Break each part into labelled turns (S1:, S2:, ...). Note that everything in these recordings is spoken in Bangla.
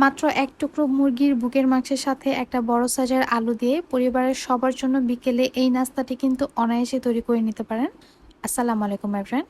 S1: মাত্র এক টুকরো মুরগির বুকের মাংসের সাথে একটা বড় সাইজের আলু দিয়ে পরিবারের সবার জন্য বিকেলে এই নাস্তাটি কিন্তু অনায়াসে তৈরি করে নিতে পারেন। আসসালামু আলাইকুম মাই ফ্রেন্ড।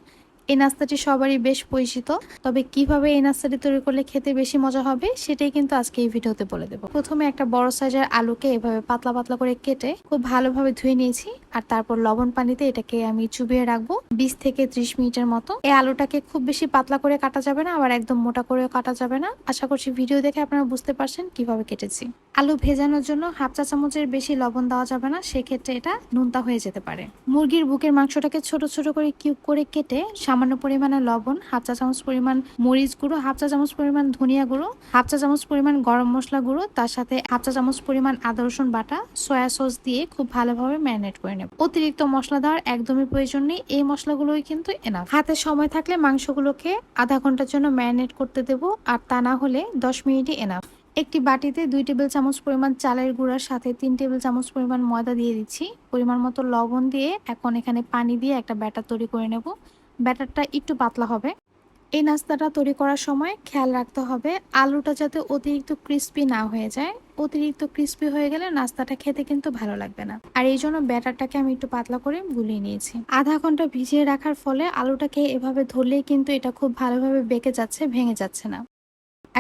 S1: এই নাস্তাটি সবারই বেশ পরিচিত, তবে কিভাবে এই নাস্তাটি তৈরি করলে খেতে বেশি মজা হবে সেটাই কিন্তু আজকে এই ভিডিওতে বলে দেবো। প্রথমে একটা বড় সাইজের আলুকে এভাবে পাতলা পাতলা করে কেটে খুব ভালোভাবে ধুয়ে নিয়েছি, আর তারপর লবণ পানিতে এটাকে আমি চুবিয়ে রাখবো 20 থেকে 30 মিনিটের মতো। এই আলুটাকে খুব বেশি পাতলা করে কাটা যাবে না, আবার একদম মোটা করেও কাটা যাবে না। আশা করছি ভিডিও দেখে আপনারা বুঝতে পারছেন কিভাবে কেটেছি। আলু ভেজানোর জন্য হাফ চা চামচের বেশি লবণ দেওয়া যাবে না, সেক্ষেত্রে এটা নোনতা হয়ে যেতে পারে। মুরগির বুকের মাংসটাকে ছোট ছোট করে কিউব করে কেটে সামান্য পরিমাণে লবণ, হাফ চা চামচ পরিমাণ মরিচ গুঁড়ো, হাফ চা চামচ পরিমাণ ধনিয়া গুঁড়ো, হাফ চা চামচ পরিমাণ গরম মশলা গুঁড়ো, তার সাথে হাফ চা চামচ পরিমাণ আদা রসুন বাটা, সয়া সস দিয়ে খুব ভালোভাবে ম্যারিনেট করে নেব। অতিরিক্ত মশলা দেওয়ার একদমই প্রয়োজন নেই, এই মশলাগুলোই কিন্তু এনাফ। হাতে সময় থাকলে মাংসগুলোকে আধা ঘন্টার জন্য ম্যারিনেট করতে দেব, আর তা না হলে 10 মিনিটই এনাফ। একটি বাটিতে 2 টেবিল চামচ পরিমাণ চালের গুঁড়ার সাথে 3 টেবিল চামচ পরিমাণ ময়দা দিয়ে দিচ্ছি, পরিমাণ মতো লবণ দিয়ে এখন এখানে পানি দিয়ে একটা ব্যাটার তৈরি করে নেব। ব্যাটারটা একটু পাতলা হবে। এই নাস্তাটা তৈরি করার সময় খেয়াল রাখতে হবে আলুটা যাতে অতিরিক্ত ক্রিস্পি না হয়ে যায়। অতিরিক্ত ক্রিস্পি হয়ে গেলে নাস্তাটা খেতে কিন্তু ভালো লাগবে না, আর এই জন্য ব্যাটারটাকে আমি একটু পাতলা করে গুলিয়ে নিয়েছি। আধা ঘন্টা ভিজিয়ে রাখার ফলে আলুটাকে এভাবে ধরলেই কিন্তু এটা খুব ভালোভাবে বেঁকে যাচ্ছে, ভেঙে যাচ্ছে না।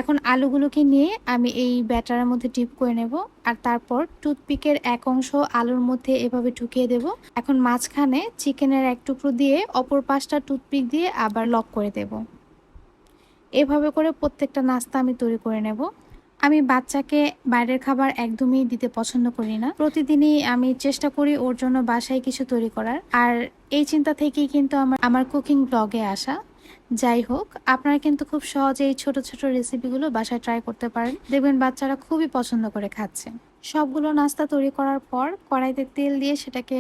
S1: এখন আলুগুলোকে নিয়ে আমি এই ব্যাটারের মধ্যে ডিপ করে নেব, আর তারপর টুথপিকের এক অংশ আলুর মধ্যে এভাবে ঢুকিয়ে দেব। এখন মাঝখানে চিকেনের এক টুকরো দিয়ে অপর পাশটা টুথপিক দিয়ে আবার লক করে দেব। এভাবে করে প্রত্যেকটা নাস্তা আমি তৈরি করে নেব। আমি বাচ্চাকে বাইরের খাবার একদমই দিতে পছন্দ করি না। প্রতিদিনই আমি চেষ্টা করি ওর জন্য বাসায় কিছু তৈরি করার, আর এই চিন্তা থেকেই কিন্তু আমার কুকিং ব্লগে আসা। যাই হোক, আপনারা কিন্তু খুব সহজে এই ছোট ছোট রেসিপিগুলো বাসায় ট্রাই করতে পারেন, দেখবেন বাচ্চারা খুবই পছন্দ করে খাচ্ছে। সবগুলো নাস্তা তৈরি করার পর কড়াইতে তেল দিয়ে সেটাকে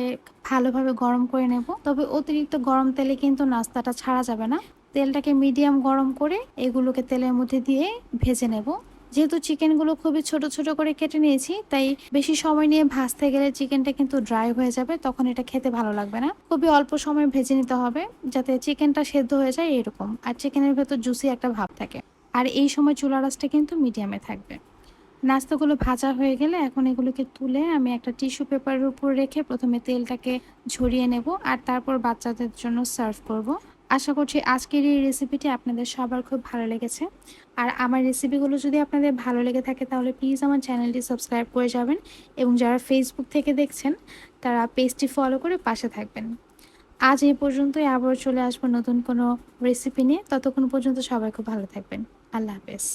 S1: ভালোভাবে গরম করে নেব, তবে অতিরিক্ত গরম তেলে কিন্তু নাস্তাটা ছাড়া যাবে না। তেলটাকে মিডিয়াম গরম করে এগুলোকে তেলের মধ্যে দিয়ে ভেজে নেব। যেহেতু চিকেনগুলো খুবই ছোট ছোট করে কেটে নিয়েছি, তাই বেশি সময় নিয়ে ভাজতে গেলে চিকেনটা কিন্তু ড্রাই হয়ে যাবে, তখন এটা খেতে ভালো লাগবে না। খুবই অল্প সময় ভেজে নিতে হবে যাতে চিকেনটা সেদ্ধ হয়ে যায় এরকম, আর চিকেনের ভেতর জুসি একটা ভাব থাকে। আর এই সময় চুলা রাসটা কিন্তু মিডিয়ামে থাকবে। নাস্তাগুলো ভাজা হয়ে গেলে এখন এগুলোকে তুলে আমি একটা টিস্যু পেপারের উপর রেখে প্রথমে তেলটাকে ঝরিয়ে নেব, আর তারপর বাচ্চাদের জন্য সার্ভ করব। আশা করছি আজকের এই রেসিপিটি আপনাদের সবার খুব ভালো লেগেছে। আর আমার রেসিপিগুলো যদি আপনাদের ভালো লেগে থাকে তাহলে প্লিজ আমার চ্যানেলটি সাবস্ক্রাইব করে যাবেন, এবং যারা ফেসবুক থেকে দেখছেন তারা পেজটি ফলো করে পাশে থাকবেন। আজ এই পর্যন্তই, আবার চলে আসবো নতুন কোনো রেসিপি নিয়ে। ততক্ষণ পর্যন্ত সবাই খুব ভালো থাকবেন। আল্লাহ হাফেজ।